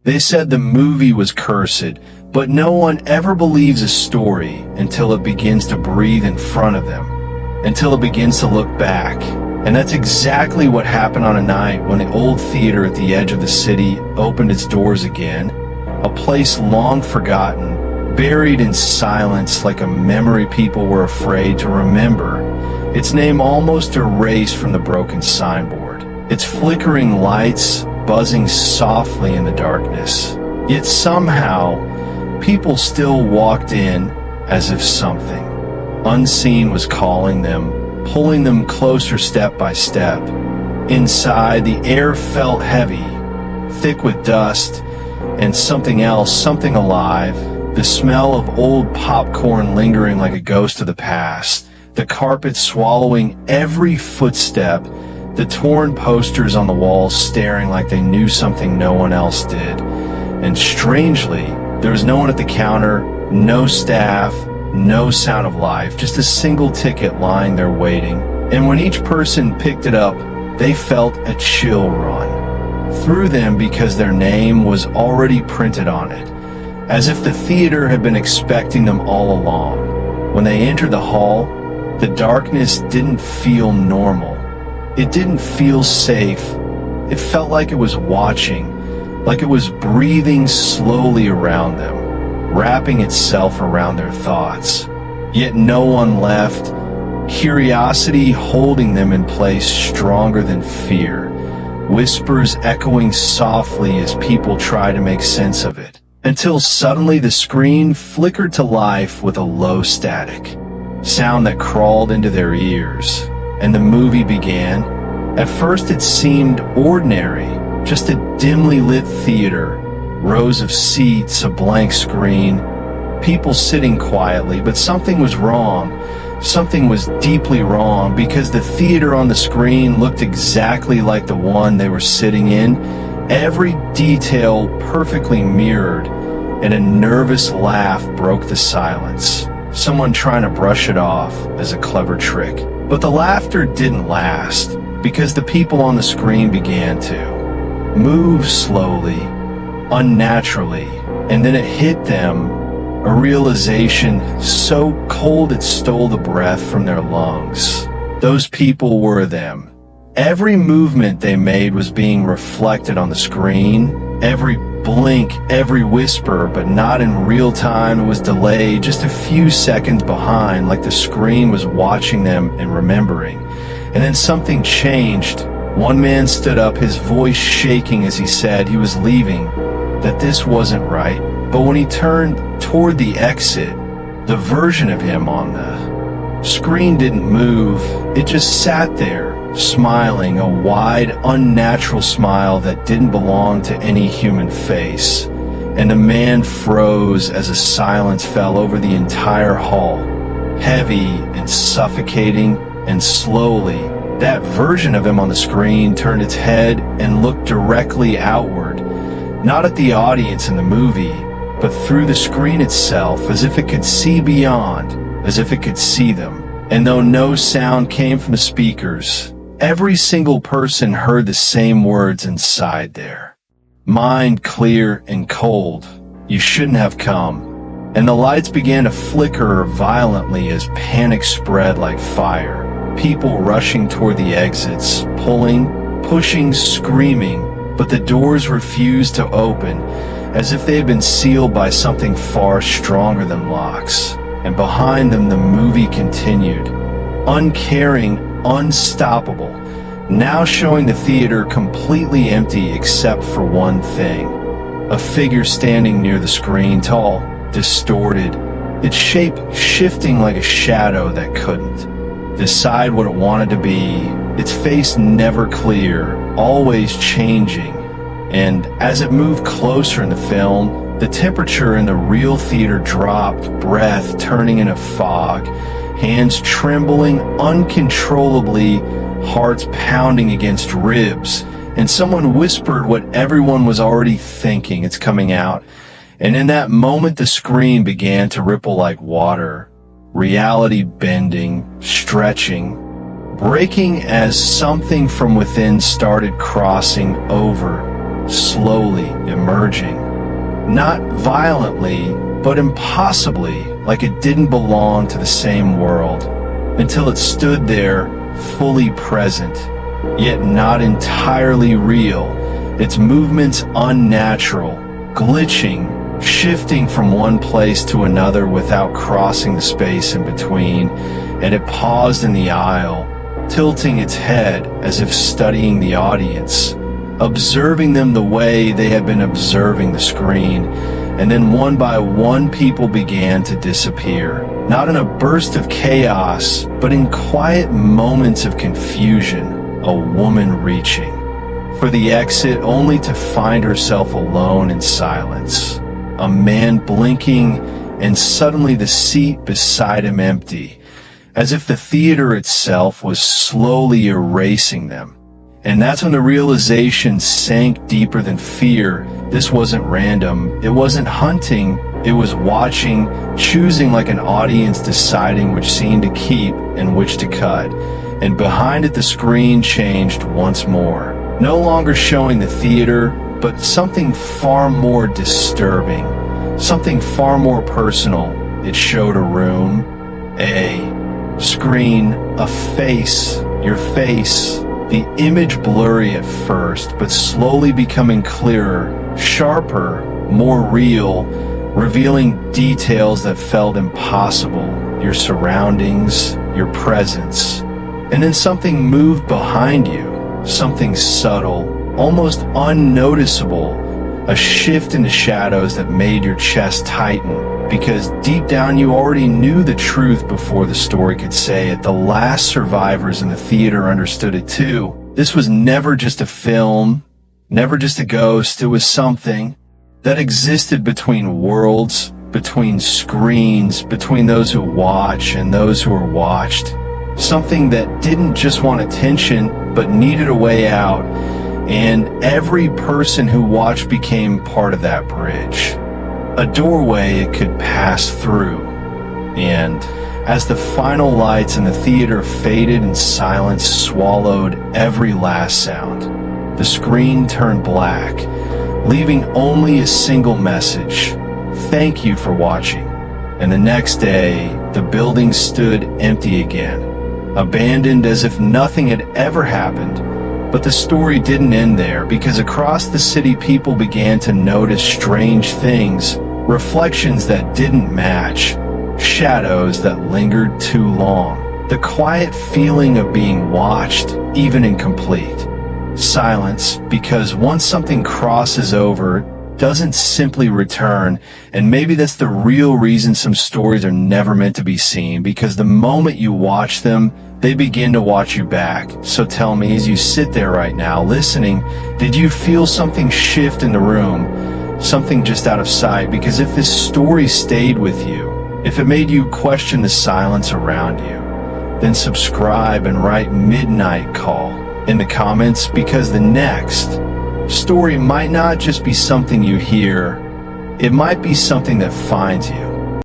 They said the movie was cursed, but no one ever believes a story until it begins to breathe in front of them, until it begins to look back. And that's exactly what happened on a night when the old theater at the edge of the city opened its doors again, a place long forgotten, buried in silence like a memory people were afraid to remember, its name almost erased from the broken signboard, its flickering lights buzzing softly in the darkness. Yet somehow, people still walked in as if something unseen was calling them, pulling them closer step by step. Inside, the air felt heavy, thick with dust, and something else, something alive. The smell of old popcorn lingering like a ghost of the past, the carpet swallowing every footstep, the torn posters on the walls staring like they knew something no one else did. And strangely, there was no one at the counter, no staff, no sound of life, just a single ticket lying there waiting. And when each person picked it up, they felt a chill run through them because their name was already printed on it, as if the theater had been expecting them all along. When they entered the hall, the darkness didn't feel normal. It didn't feel safe. It felt like it was watching, like it was breathing slowly around them, wrapping itself around their thoughts. Yet no one left, curiosity holding them in place stronger than fear, whispers echoing softly as people try to make sense of it, until suddenly the screen flickered to life with a low static sound that crawled into their ears, and the movie began. At first it seemed ordinary, just a dimly lit theater, rows of seats, a blank screen, people sitting quietly, but something was wrong. Something was deeply wrong, because the theater on the screen looked exactly like the one they were sitting in, every detail perfectly mirrored, and a nervous laugh broke the silence, someone trying to brush it off as a clever trick. But the laughter didn't last, because the people on the screen began to move slowly, unnaturally, and then it hit them, a realization so cold it stole the breath from their lungs. Those people were them. Every movement they made was being reflected on the screen, every blink, every whisper, but not in real time. It was delayed, just a few seconds behind, like the screen was watching them and remembering. And then something changed. One man stood up, his voice shaking as he said he was leaving, that this wasn't right. But when he turned toward the exit, the version of him on the screen didn't move. It just sat there, smiling, a wide, unnatural smile that didn't belong to any human face. And the man froze as a silence fell over the entire hall, heavy and suffocating, and slowly, that version of him on the screen turned its head and looked directly outward, not at the audience in the movie, but through the screen itself, as if it could see beyond, as if it could see them. And though no sound came from the speakers, every single person heard the same words inside there. Mind clear and cold, you shouldn't have come. And the lights began to flicker violently as panic spread like fire. People rushing toward the exits, pulling, pushing, screaming, but the doors refused to open, as if they had been sealed by something far stronger than locks. And behind them the movie continued, uncaring, unstoppable, now showing the theater completely empty except for one thing. A figure standing near the screen, tall, distorted, its shape shifting like a shadow that couldn't decide what it wanted to be, its face never clear, always changing. And as it moved closer in the film, the temperature in the real theater dropped, breath turning into fog, hands trembling uncontrollably, hearts pounding against ribs, and someone whispered what everyone was already thinking, it's coming out. And in that moment the screen began to ripple like water, reality bending, stretching, breaking as something from within started crossing over slowly emerging. Not violently, but impossibly, like it didn't belong to the same world, until it stood there, fully present, yet not entirely real, its movements unnatural, glitching, shifting from one place to another without crossing the space in between, and it paused in the aisle, tilting its head as if studying the audience, observing them the way they had been observing the screen, and then one by one people began to disappear, not in a burst of chaos, but in quiet moments of confusion, a woman reaching for the exit only to find herself alone in silence, a man blinking, and suddenly the seat beside him empty, as if the theater itself was slowly erasing them. And that's when the realization sank deeper than fear. This wasn't random, it wasn't hunting, it was watching, choosing like an audience, deciding which scene to keep and which to cut. And behind it the screen changed once more, no longer showing the theater, but something far more disturbing, something far more personal. It showed a room, a screen, a face, your face, the image blurry at first, but slowly becoming clearer, sharper, more real, revealing details that felt impossible, your surroundings, your presence. And then something moved behind you, something subtle, almost unnoticeable, a shift in the shadows that made your chest tighten, because deep down you already knew the truth before the story could say it. The last survivors in the theater understood it too. This was never just a film, never just a ghost. It was something that existed between worlds, between screens, between those who watch and those who are watched. Something that didn't just want attention, but needed a way out. And every person who watched became part of that bridge, a doorway it could pass through. And as the final lights in the theater faded and silence swallowed every last sound, the screen turned black, leaving only a single message: thank you for watching. And the next day, the building stood empty again, abandoned as if nothing had ever happened. But the story didn't end there, because across the city people began to notice strange things, reflections that didn't match, shadows that lingered too long, the quiet feeling of being watched, even incomplete. Silence, because once something crosses over, doesn't simply return, and maybe that's the real reason some stories are never meant to be seen, because the moment you watch them, they begin to watch you back. So tell me, as you sit there right now listening, did you feel something shift in the room? Something just out of sight? Because if this story stayed with you, if it made you question the silence around you, then subscribe and write Midnight Call in the comments, because the next story might not just be something you hear, it might be something that finds you.